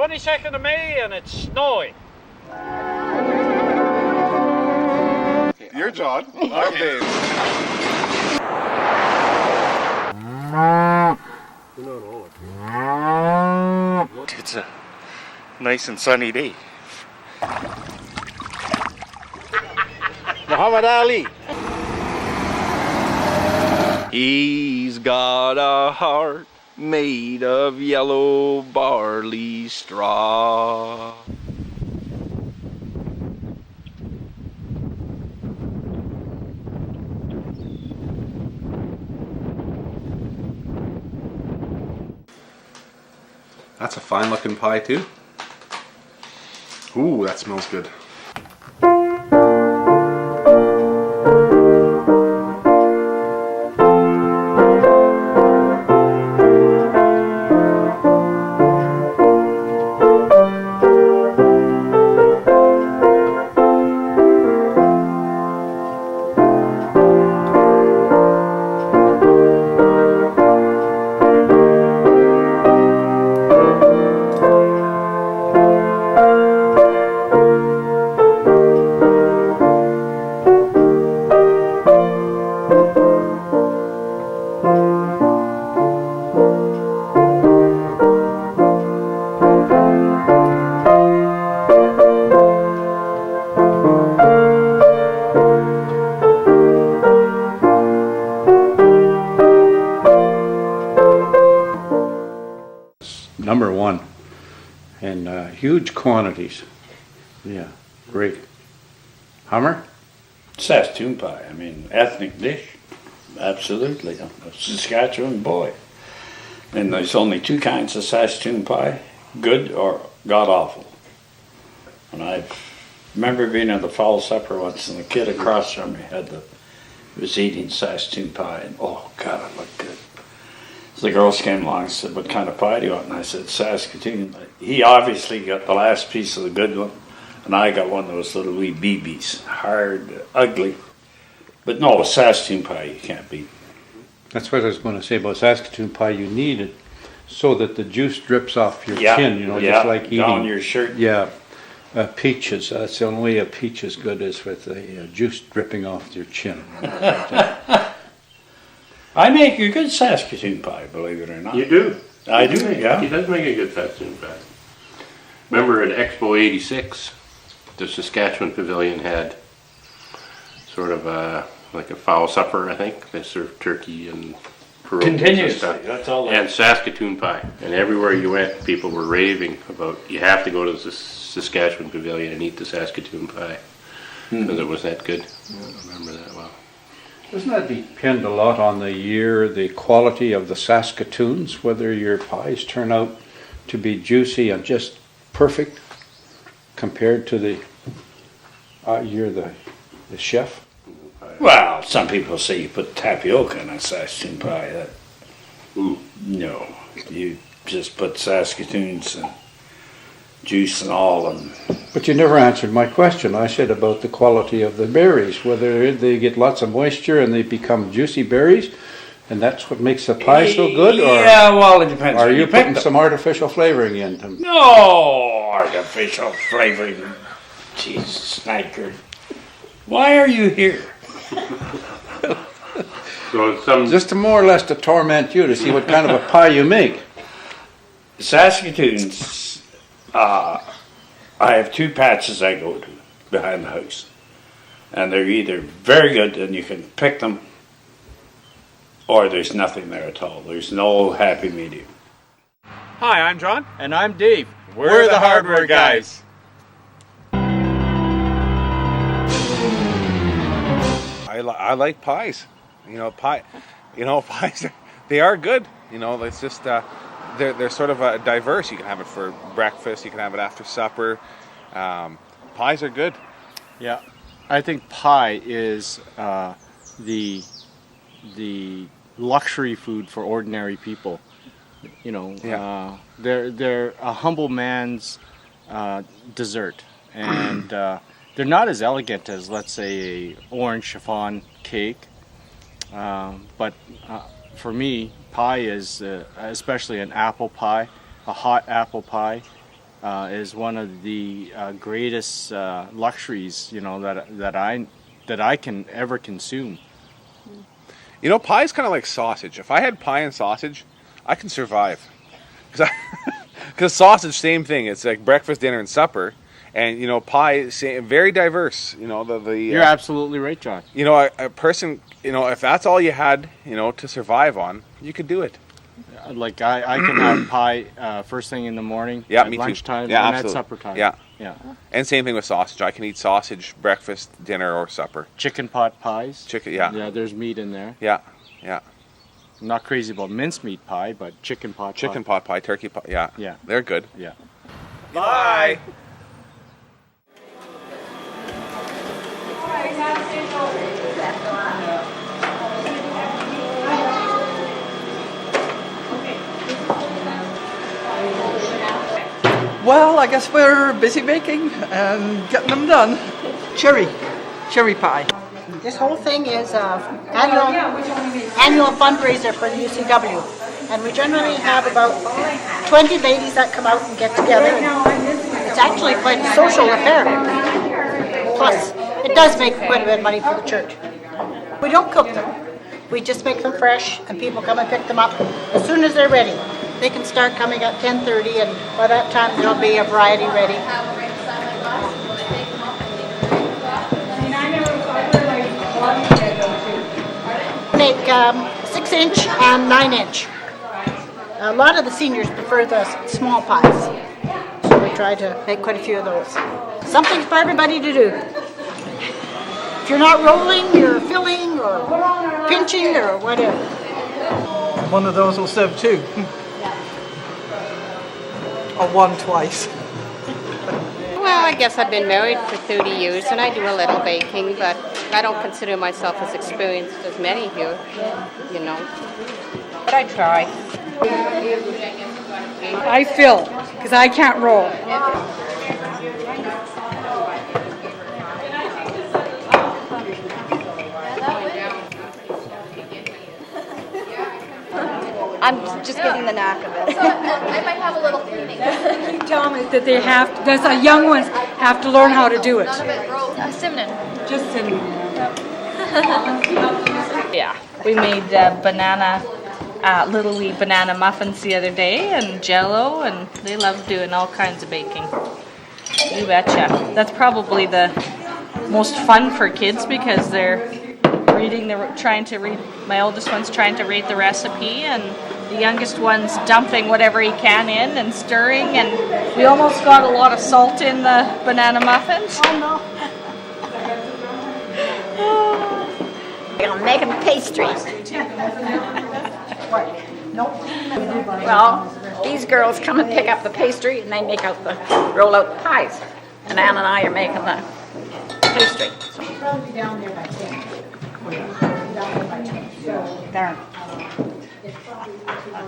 22nd of May and it's snowing. You're John. I'm Dave. It's a nice and sunny day. Muhammad Ali. He's got a heart made of yellow barley straw. That's a fine looking pie too. Ooh, that smells good. Number one, and huge quantities. Yeah, great. Hummer? Saskatoon pie, I mean, ethnic dish. Absolutely. A Saskatchewan boy. And there's only two kinds of Saskatoon pie, good or god awful. And I remember being at the fall supper once, and the kid across from me was eating Saskatoon pie, and oh God, it looked good. So the girls came along and said, "What kind of pie do you want?" And I said, "Saskatoon." He obviously got the last piece of the good one, and I got one of those little wee BBs, hard, ugly. But no, Saskatoon pie you can't beat. That's what I was going to say about Saskatoon pie. You need it so that the juice drips off your chin, just like eating. Down your shirt. Yeah, peaches. That's the only way a peach is good, is with the juice dripping off your chin. I make a good Saskatoon pie, believe it or not. You do? I do, yeah. He does make a good Saskatoon pie. Remember at Expo 86, the Saskatchewan Pavilion had sort of like a fowl supper, I think. They served turkey and pierogies and Continuously, stuff. that's all. And Saskatoon pie. And everywhere you went, people were raving about, you have to go to the Saskatchewan Pavilion and eat the Saskatoon pie. Because it was that good. I remember that well. Doesn't that depend a lot on the year, the quality of the Saskatoons, whether your pies turn out to be juicy and just perfect compared to the you're the chef? Well, some people say you put tapioca in a Saskatoon pie. No, you just put Saskatoons and juice and all. But you never answered my question. I said about the quality of the berries, whether they get lots of moisture and they become juicy berries, and that's what makes the pie so good, or yeah, well, it depends. are you putting some artificial flavoring in them? No artificial flavoring. Jesus, Sniker. Why are you here? So Just to more or less to torment you to see what kind of a pie you make. Saskatoons, I have two patches I go to behind the house. And they're either very good and you can pick them, or there's nothing there at all. There's no happy medium. Hi, I'm John. And I'm Dave. We're the hardware guys. I like pies. Pies, they are good. It's just, they're sort of diverse. You can have it for breakfast, you can have it after supper. Pies are good. Yeah, I think pie is the luxury food for ordinary people. They're a humble man's dessert, and they're not as elegant as, let's say, a orange chiffon cake. But for me, pie is especially an apple pie, a hot apple pie, is one of the greatest luxuries, that I can ever consume. You know, pie is kind of like sausage. If I had pie and sausage, I can survive. Because sausage, same thing. It's like breakfast, dinner, and supper. And, you know, pie, very diverse. You know, You're absolutely right, John. You know, a person, you know, if that's all you had, you know, to survive on, you could do it. Like I can have pie first thing in the morning, Yeah, at me too. lunchtime, Yeah, and absolutely. at supper time. Yeah. Yeah. And same thing with sausage. I can eat sausage, breakfast, dinner, or supper. Chicken pot pies. Chicken, yeah. Yeah, there's meat in there. Yeah, yeah. I'm not crazy about mincemeat pie, but chicken pot Chicken pie. pot pie, turkey pie, yeah. Yeah. They're good. Yeah. Bye. Well, I guess we're busy baking and getting them done. Cherry pie. This whole thing is annual fundraiser for the UCW, and we generally have about 20 ladies that come out and get together. It's actually quite a social affair. Plus, it does make quite a bit of money for the church. We don't cook them. We just make them fresh, and people come and pick them up as soon as they're ready. They can start coming at 10:30, and by that time there'll be a variety ready. Make 6-inch and 9-inch. A lot of the seniors prefer the small pies, so we try to make quite a few of those. Something for everybody to do. If you're not rolling, you're filling or pinching or whatever. One of those will serve two. Or one twice. Well, I guess I've been married for 30 years and I do a little baking, but I don't consider myself as experienced as many here, you know. But I try. I fill, because I can't roll. I'm just getting the knack of it. I might have a little cleaning. You tell me that they have, that the young ones have to learn how to do it. Cinnamon. Just cinnamon. Yeah, we made little wee banana muffins the other day and Jell-O, and they love doing all kinds of baking. You betcha. That's probably the most fun for kids because they're my oldest one's trying to read the recipe, and the youngest one's dumping whatever he can in and stirring, and we almost got a lot of salt in the banana muffins. Oh no. I'm making pastries. Well, these girls come and pick up the pastry and they roll out the pies. And Ann and I are making the pastry. There.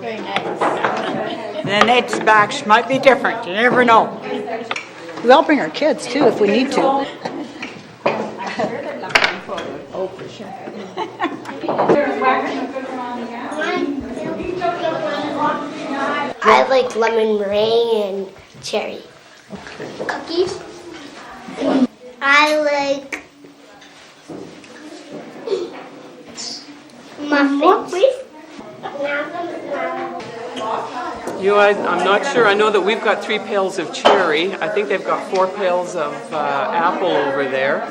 Very nice. The next batch might be different. You never know. We all bring our kids too if we need to. Oh, for sure. I like lemon meringue and cherry. Cookies. I like muffins. I'm not sure. I know that we've got 3 pails of cherry. I think they've got 4 pails of apple over there.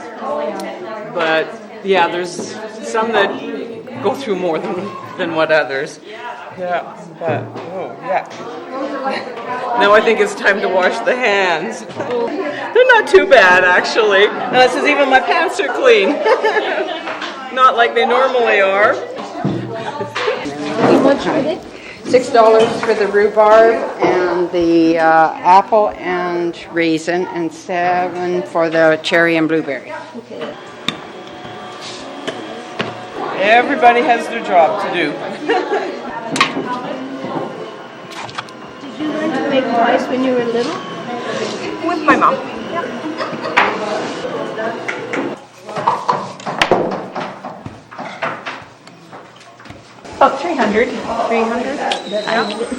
But yeah, there's some that go through more than what others. Yeah, but yeah. Now I think it's time to wash the hands. They're not too bad actually. Now this is even my pants are clean. Not like they normally are. How much are they? $6 for the rhubarb and the apple and raisin, and $7 for the cherry and blueberry. Okay. Everybody has their job to do. Did you learn to make pies when you were little? With my mom. About 300. 300?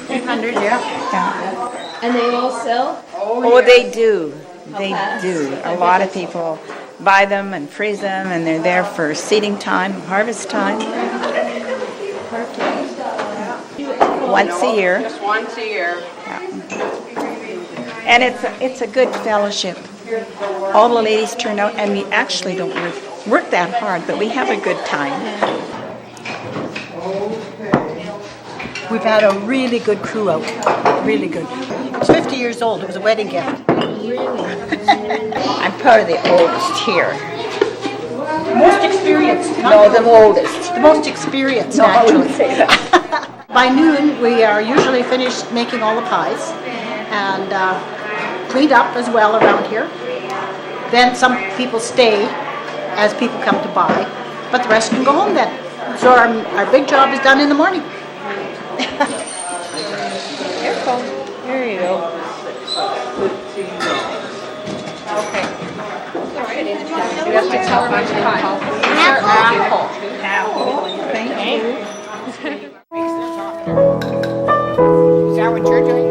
300, yeah. And they all sell? Oh, they do. They do. A lot of people buy them and freeze them, and they're there for seeding time, harvest time. Once a year. Just once a year. And it's a good fellowship. All the ladies turn out, and we actually don't work that hard, but we have a good time. We've had a really good crew out. Really good. It's 50 years old. It was a wedding gift. I'm probably the oldest here. Most experienced. No, the oldest. The most experienced, No, I actually. wouldn't say that. By noon, we are usually finished making all the pies and cleaned up as well around here. Then some people stay as people come to buy, but the rest can go home then. So our big job is done in the morning. Careful. There you go. Okay. You have to tell much time. Apple. Thank you. Is that what you're doing?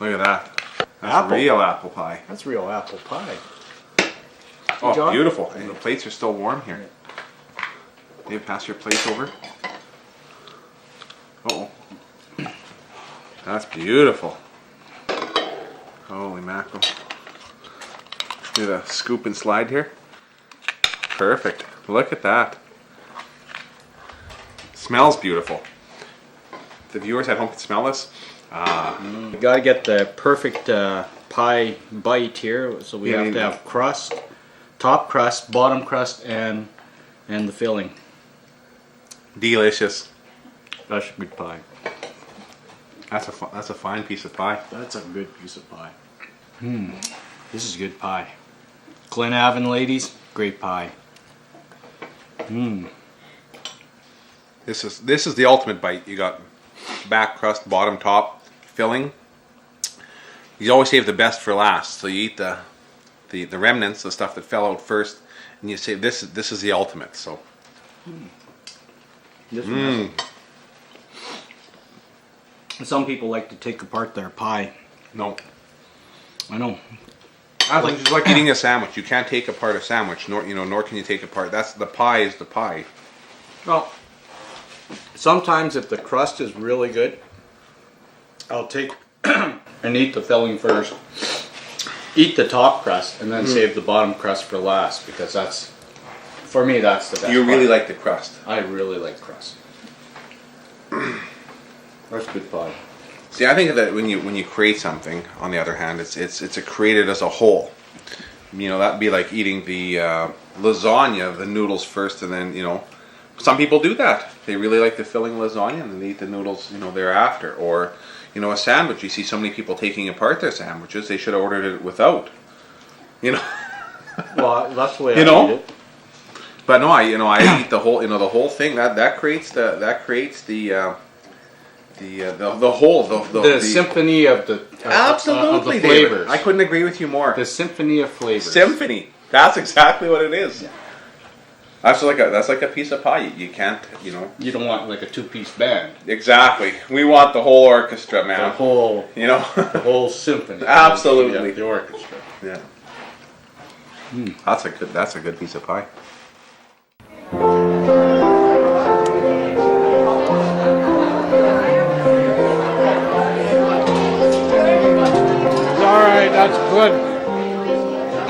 Look at that. That's real apple pie. That's real apple pie. Oh, John? beautiful. And the plates are still warm here. Dave, pass your plate over. Uh-oh. That's beautiful. Holy mackerel. Do the scoop and slide here. Perfect. Look at that. Smells beautiful. The viewers at home can smell this. We got to get the perfect pie bite here, so we Yeah, have to have crust, top crust, bottom crust, and the filling. Delicious. That's a good pie. That's a fine piece of pie. That's a good piece of pie. This is good pie. Glenavon ladies, great pie. This is the ultimate bite. You got back crust, bottom, top, filling. You always save the best for last. So you eat the remnants, the stuff that fell out first, and you say this is the ultimate. So Some people like to take apart their pie. No. I know. I think it's like eating a sandwich. You can't take apart a sandwich, nor can you take apart. That's the pie is the pie. Well, sometimes if the crust is really good, I'll take and eat the filling first. Eat the top crust and then save the bottom crust for last, because that's, for me, that's the best. You really part. like the crust. I really like crust. That's good pie. See, I think that when you create something, on the other hand, it's created as a whole. That'd be like eating the lasagna, the noodles first, and then some people do that. They really like the filling lasagna, and then they eat the noodles, thereafter. Or, a sandwich. You see so many people taking apart their sandwiches. They should have ordered it without. Well, that's the way I eat it. But no, I eat the whole, the whole thing. That creates the whole, the symphony of the absolutely of the flavors. David. I couldn't agree with you more. The symphony of flavors. Symphony. That's exactly what it is. Yeah. That's like a piece of pie. You can't, You don't want like a two-piece band. Exactly. We want the whole orchestra, man. The whole, the whole symphony. Absolutely. The orchestra. Yeah. That's a good piece of pie. Alright, that's good.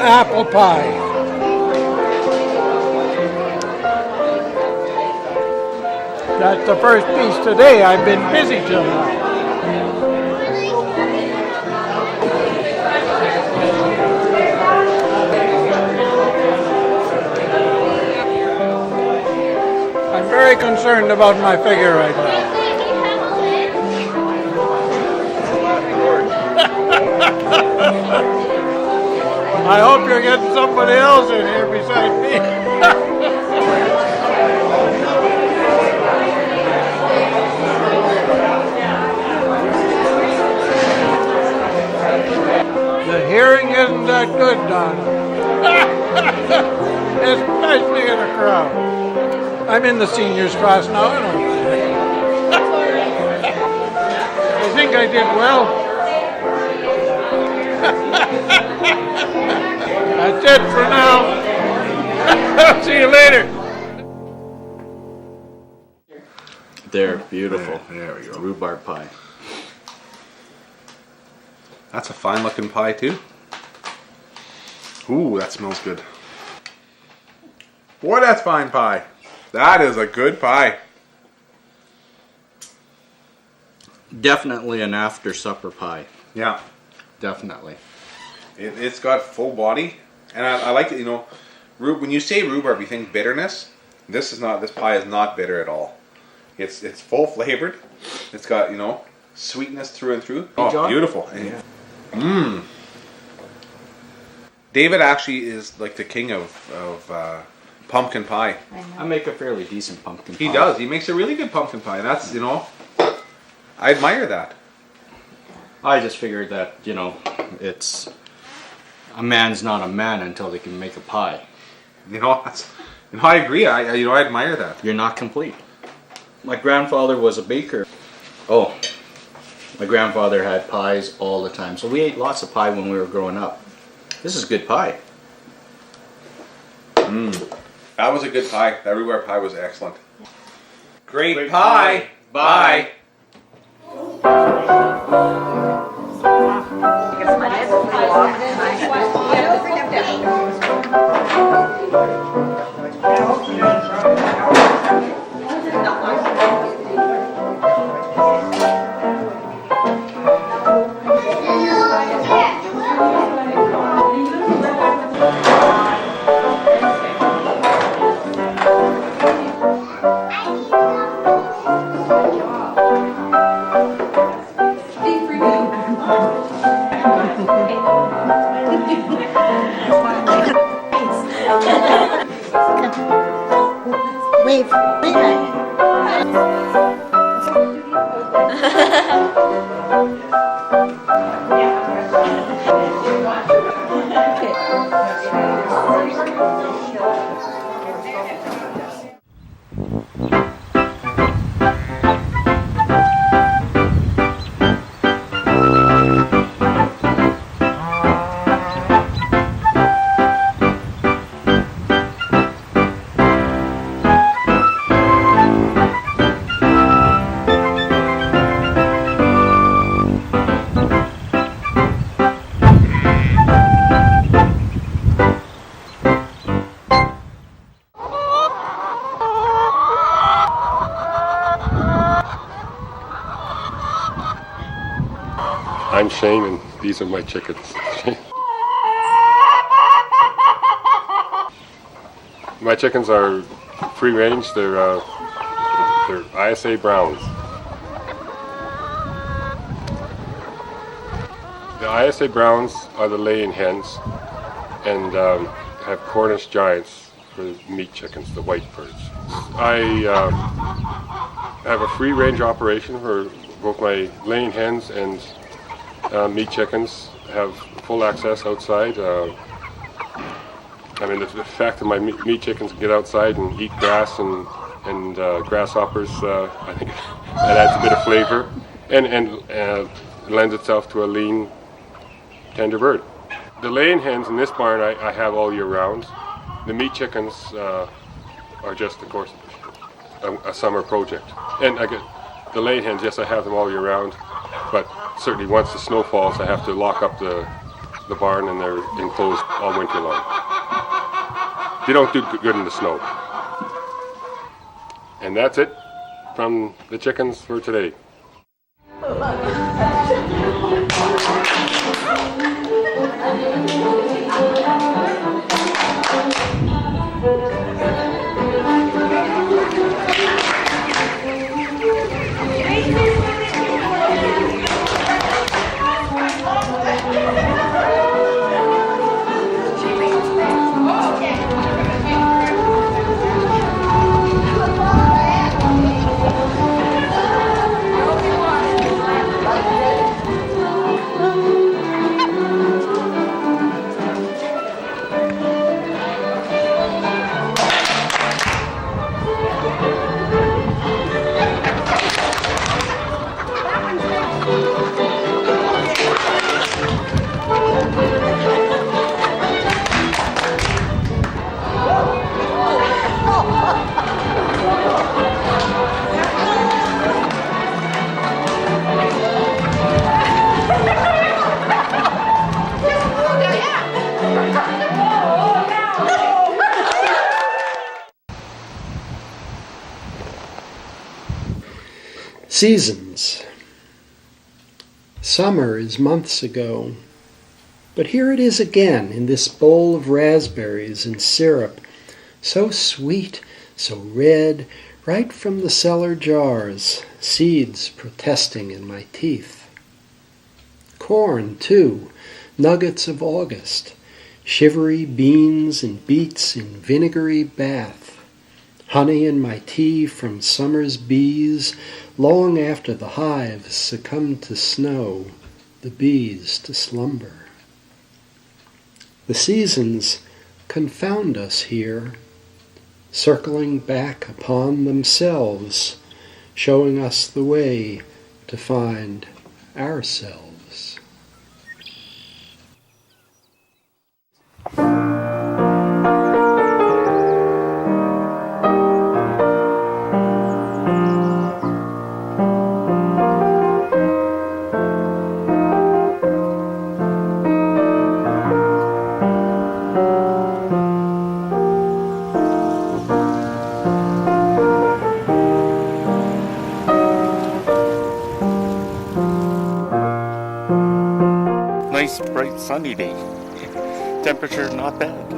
Apple pie. That's the first piece today. I've been busy till now. I'm very concerned about my figure right now. I hope you're getting somebody else in here beside me. The hearing isn't that good, Donna. Especially in a crowd. I'm in the seniors class now. I think I did well. That's it for now. See you later. They're beautiful. There we go. Rhubarb pie. That's a fine looking pie too. Ooh, that smells good. Boy, that's fine pie. That is a good pie. Definitely an after supper pie. Yeah. Definitely. It's got full body, and I like it. When you say rhubarb, you think bitterness. This pie is not bitter at all. It's full flavored. It's got sweetness through and through. Oh, John? beautiful. Yeah. Mmm. David actually is like the king of pumpkin pie. I make a fairly decent pumpkin pie. He does. He makes a really good pumpkin pie. And that's I admire that. I just figured that it's a man's not a man until they can make a pie. I agree. I admire that. You're not complete. My grandfather was a baker. Oh, my grandfather had pies all the time. So we ate lots of pie when we were growing up. This is good pie. That was a good pie. That rhubarb pie was excellent. Great pie. Bye. Wave. name's Shane, and these are my chickens. My chickens are free range. They're ISA Browns. The ISA Browns are the laying hens, and have Cornish Giants for meat chickens, the white birds. I have a free range operation for both my laying hens and meat chickens. Have full access outside. I mean, the fact that my meat chickens can get outside and eat grass and grasshoppers, I think that adds a bit of flavor and lends itself to a lean, tender bird. The laying hens in this barn I have all year round. The meat chickens are just, of course, a summer project. And I get the laying hens, yes, I have them all year round, but certainly once the snow falls, I have to lock up the barn, and they're enclosed all winter long. They don't do good in the snow. And that's it from the chickens for today. Seasons. Summer is months ago, but here it is again in this bowl of raspberries and syrup, so sweet, so red, right from the cellar jars, seeds protesting in my teeth. Corn, too, nuggets of August, shivery beans and beets in vinegary bath, honey in my tea from summer's bees, long after the hives succumb to snow, the bees to slumber. The seasons confound us here, circling back upon themselves, showing us the way to find ourselves. Nice bright sunny day. Temperature not bad.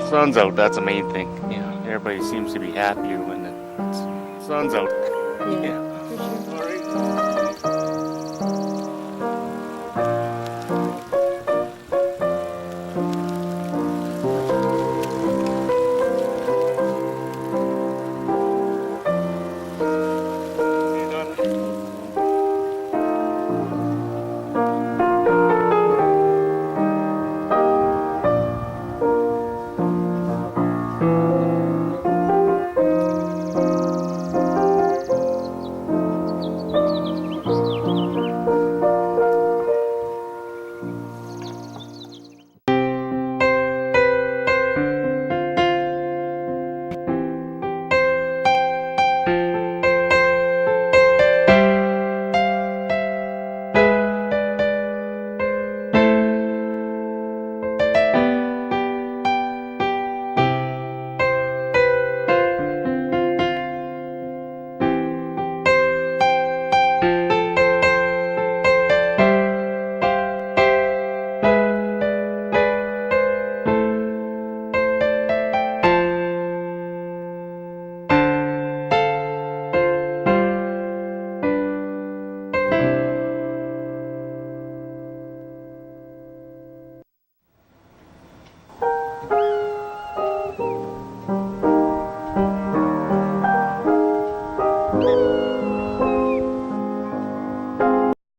Sun's out, that's the main thing. Yeah, everybody seems to be happier when the sun's out. Yeah.